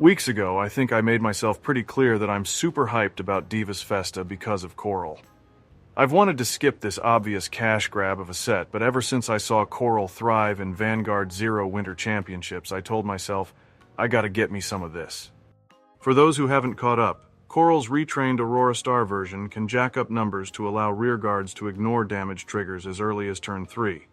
Weeks ago, I think I made myself pretty clear that I'm super hyped about Divas Festa because of Coral. I've wanted to skip this obvious cash grab of a set, but ever since I saw Coral thrive in Vanguard ZERO Winter Championships, I told myself, I gotta get me some of this. For those who haven't caught up, Coral's retrained Aurora Star version can jack up numbers to allow rearguards to ignore damage triggers as early as turn 3,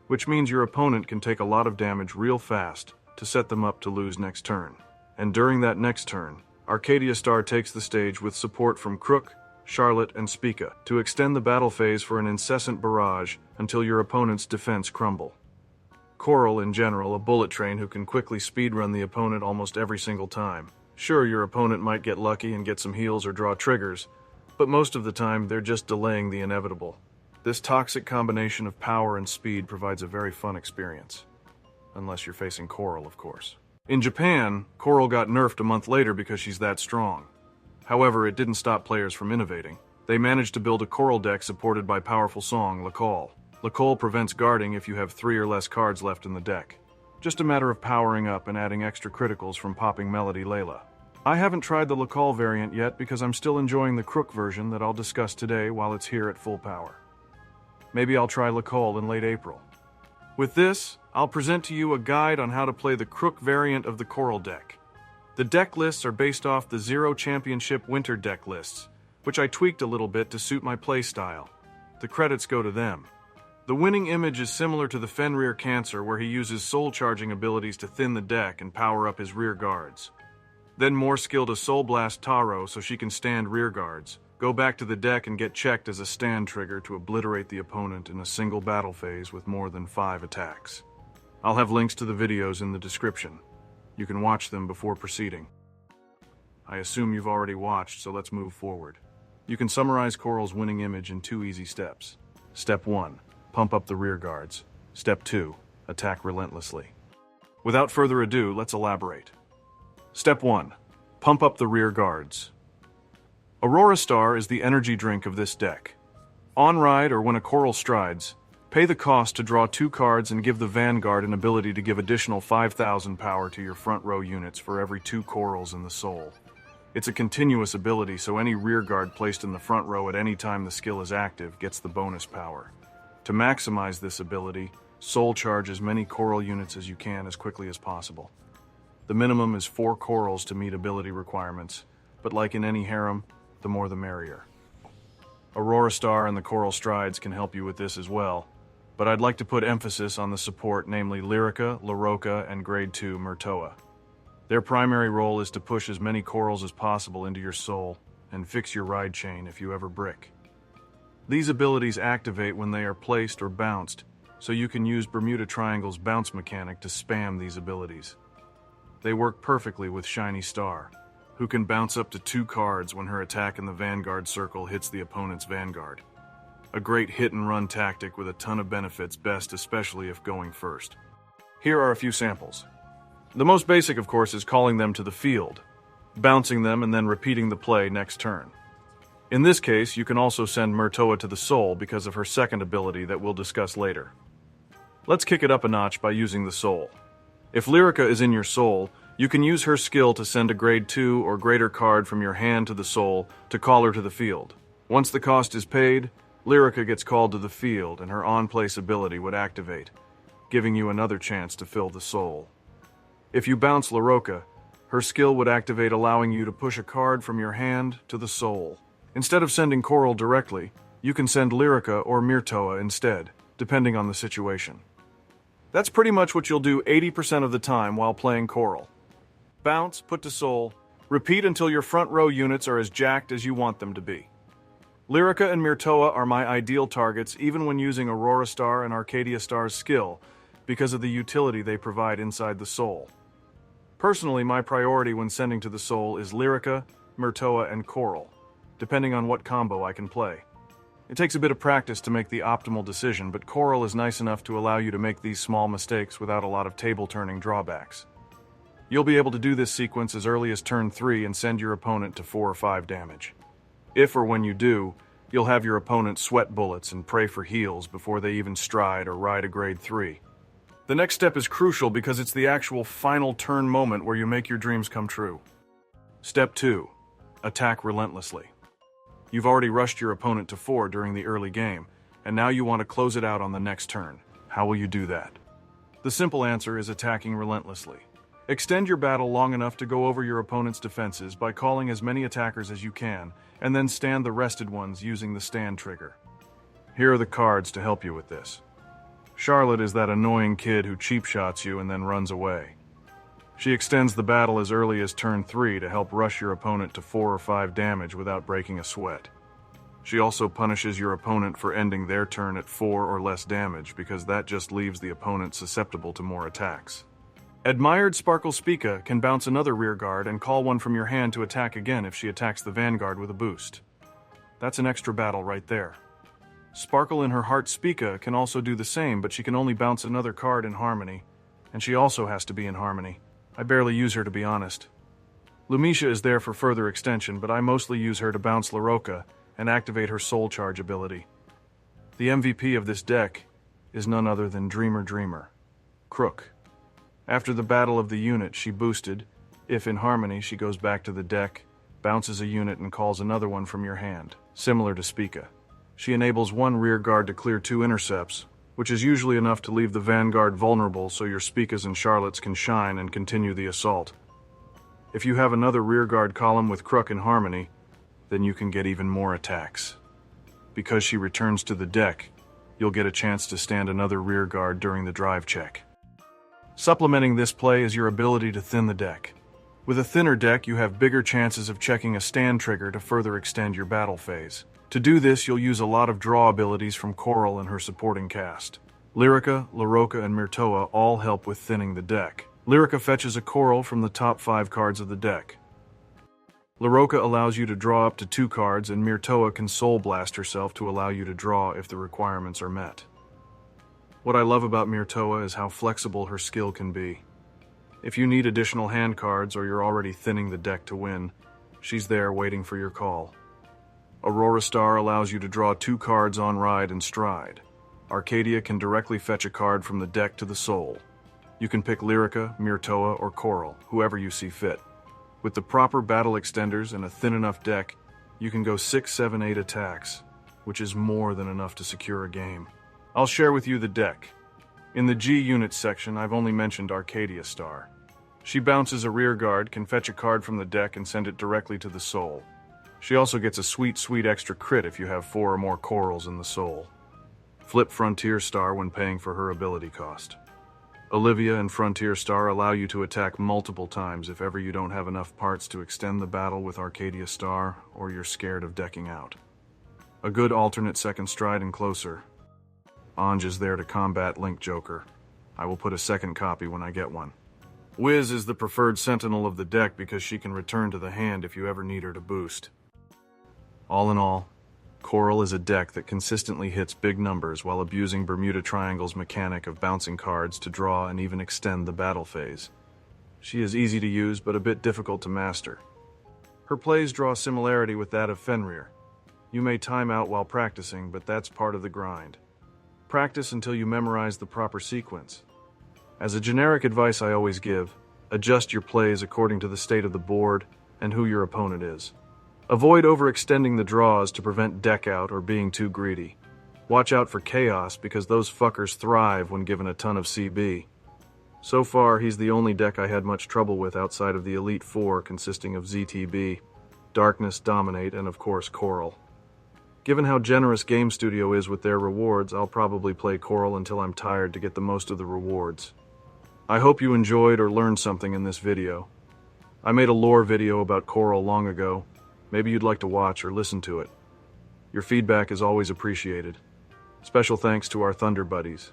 which means your opponent can take a lot of damage real fast to set them up to lose next turn. And during that next turn, Arcadia Star takes the stage with support from Kruk, Charlotte, and Spica to extend the battle phase for an incessant barrage until your opponent's defense crumble. Coral, in general, a bullet train who can quickly speedrun the opponent almost every single time. Sure, your opponent might get lucky and get some heals or draw triggers, but most of the time they're just delaying the inevitable. This toxic combination of power and speed provides a very fun experience. Unless you're facing Coral, of course. In Japan, Coral got nerfed a month later because she's that strong. However, it didn't stop players from innovating. They managed to build a Coral deck supported by powerful song, La Call. La Call prevents guarding if you have 3 or less cards left in the deck. Just a matter of powering up and adding extra criticals from popping Melody Layla. I haven't tried the La Call variant yet because I'm still enjoying the Kruk version that I'll discuss today while it's here at full power. Maybe I'll try La Call in late April. With this, I'll present to you a guide on how to play the Kruk variant of the Coral deck. The deck lists are based off the ZERO Championship Winter deck lists, which I tweaked a little bit to suit my play style. The credits go to them. The winning image is similar to the Fenrir Cancer, where he uses soul charging abilities to thin the deck and power up his rear guards. Then more skill to Soul Blast Taro so she can stand rear guards, go back to the deck and get checked as a stand trigger to obliterate the opponent in a single battle phase with more than 5 attacks. I'll have links to the videos in the description. You can watch them before proceeding. I assume you've already watched, so let's move forward. You can summarize Coral's winning image in 2 easy steps. Step 1. Pump up the rear guards. Step 2. Attack relentlessly. Without further ado, let's elaborate. Step 1. Pump up the rear guards. Aurora Star is the energy drink of this deck. On ride or when a Coral strides, pay the cost to draw 2 cards and give the Vanguard an ability to give additional 5,000 power to your front row units for every 2 Corals in the soul. It's a continuous ability, so any rearguard placed in the front row at any time the skill is active gets the bonus power. To maximize this ability, soul charge as many Coral units as you can as quickly as possible. The minimum is 4 Corals to meet ability requirements, but like in any harem, the more the merrier. Aurora Star and the Coral Strides can help you with this as well, but I'd like to put emphasis on the support, namely Lyrica, Laroca, and Grade 2 Murtoa. Their primary role is to push as many Corals as possible into your soul and fix your ride chain if you ever brick. These abilities activate when they are placed or bounced, so you can use Bermuda Triangle's bounce mechanic to spam these abilities. They work perfectly with Shiny Star, who can bounce up to 2 cards when her attack in the Vanguard circle hits the opponent's Vanguard. A great hit-and-run tactic with a ton of benefits, best especially if going first. Here are a few samples. The most basic, of course, is calling them to the field, bouncing them and then repeating the play next turn. In this case, you can also send Murtoa to the soul because of her second ability that we'll discuss later. Let's kick it up a notch by using the soul. If Lyrica is in your soul, you can use her skill to send a grade 2 or greater card from your hand to the soul to call her to the field. Once the cost is paid, Lyrica gets called to the field and her on-place ability would activate, giving you another chance to fill the soul. If you bounce Laroca, her skill would activate, allowing you to push a card from your hand to the soul. Instead of sending Coral directly, you can send Lyrica or Murtoa instead, depending on the situation. That's pretty much what you'll do 80% of the time while playing Coral. Bounce, put to soul, repeat until your front row units are as jacked as you want them to be. Lyrica and Murtoa are my ideal targets even when using Aurora Star and Arcadia Star's skill because of the utility they provide inside the soul. Personally, my priority when sending to the soul is Lyrica, Murtoa, and Coral, depending on what combo I can play. It takes a bit of practice to make the optimal decision, but Coral is nice enough to allow you to make these small mistakes without a lot of table-turning drawbacks. You'll be able to do this sequence as early as turn 3 and send your opponent to 4 or 5 damage. If or when you do, you'll have your opponent sweat bullets and pray for heals before they even stride or ride a grade 3. The next step is crucial because it's the actual final turn moment where you make your dreams come true. Step 2. Attack relentlessly. You've already rushed your opponent to 4 during the early game, and now you want to close it out on the next turn. How will you do that? The simple answer is attacking relentlessly. Extend your battle long enough to go over your opponent's defenses by calling as many attackers as you can, and then stand the rested ones using the stand trigger. Here are the cards to help you with this. Charlotte is that annoying kid who cheap shots you and then runs away. She extends the battle as early as turn 3 to help rush your opponent to 4 or 5 damage without breaking a sweat. She also punishes your opponent for ending their turn at 4 or less damage because that just leaves the opponent susceptible to more attacks. Admired Sparkle Spica can bounce another rear guard and call one from your hand to attack again if she attacks the Vanguard with a boost. That's an extra battle right there. Sparkle in her Heart Spica can also do the same, but she can only bounce another card in Harmony, and she also has to be in Harmony. I barely use her, to be honest. Lumisha is there for further extension, but I mostly use her to bounce Laroka and activate her Soul Charge ability. The MVP of this deck is none other than Dreamer, Kruk. After the battle of the unit she boosted, if in Harmony she goes back to the deck, bounces a unit and calls another one from your hand, similar to Spica. She enables one rear guard to clear 2 intercepts, which is usually enough to leave the Vanguard vulnerable so your Spicas and Charlottes can shine and continue the assault. If you have another rear guard column with Kruk in Harmony, then you can get even more attacks. Because she returns to the deck, you'll get a chance to stand another rear guard during the drive check. Supplementing this play is your ability to thin the deck. With a thinner deck, you have bigger chances of checking a stand trigger to further extend your battle phase. To do this, you'll use a lot of draw abilities from Coral and her supporting cast. Lyrica, Laroka, and Myrtoa all help with thinning the deck. Lyrica fetches a Coral from the top 5 cards of the deck. Laroka allows you to draw up to 2 cards, and Myrtoa can Soul Blast herself to allow you to draw if the requirements are met. What I love about Myrtoa is how flexible her skill can be. If you need additional hand cards or you're already thinning the deck to win, she's there waiting for your call. Aurora Star allows you to draw 2 cards on Ride and Stride. Arcadia can directly fetch a card from the deck to the soul. You can pick Lyrica, Myrtoa, or Coral, whoever you see fit. With the proper battle extenders and a thin enough deck, you can go 6, 7, 8 attacks, which is more than enough to secure a game. I'll share with you the deck. In the G unit section, I've only mentioned Arcadia Star. She bounces a rear guard, can fetch a card from the deck and send it directly to the soul. She also gets a sweet extra crit if you have 4 or more Corals in the soul. Flip Frontier Star when paying for her ability cost. Olivia and Frontier Star allow you to attack multiple times if ever you don't have enough parts to extend the battle with Arcadia Star or you're scared of decking out. A good alternate second stride and closer. Anj is there to combat Link Joker. I will put a second copy when I get one. Wiz is the preferred sentinel of the deck because she can return to the hand if you ever need her to boost. All in all, Coral is a deck that consistently hits big numbers while abusing Bermuda Triangle's mechanic of bouncing cards to draw and even extend the battle phase. She is easy to use but a bit difficult to master. Her plays draw similarity with that of Fenrir. You may time out while practicing, but that's part of the grind. Practice until you memorize the proper sequence. As a generic advice I always give, adjust your plays according to the state of the board and who your opponent is. Avoid overextending the draws to prevent deck out or being too greedy. Watch out for Chaos because those fuckers thrive when given a ton of CB. So far, he's the only deck I had much trouble with outside of the Elite Four consisting of ZTB, Darkness, Dominate, and of course Coral. Given how generous Game Studio is with their rewards, I'll probably play Coral until I'm tired to get the most of the rewards. I hope you enjoyed or learned something in this video. I made a lore video about Coral long ago. Maybe you'd like to watch or listen to it. Your feedback is always appreciated. Special thanks to our Thunder Buddies.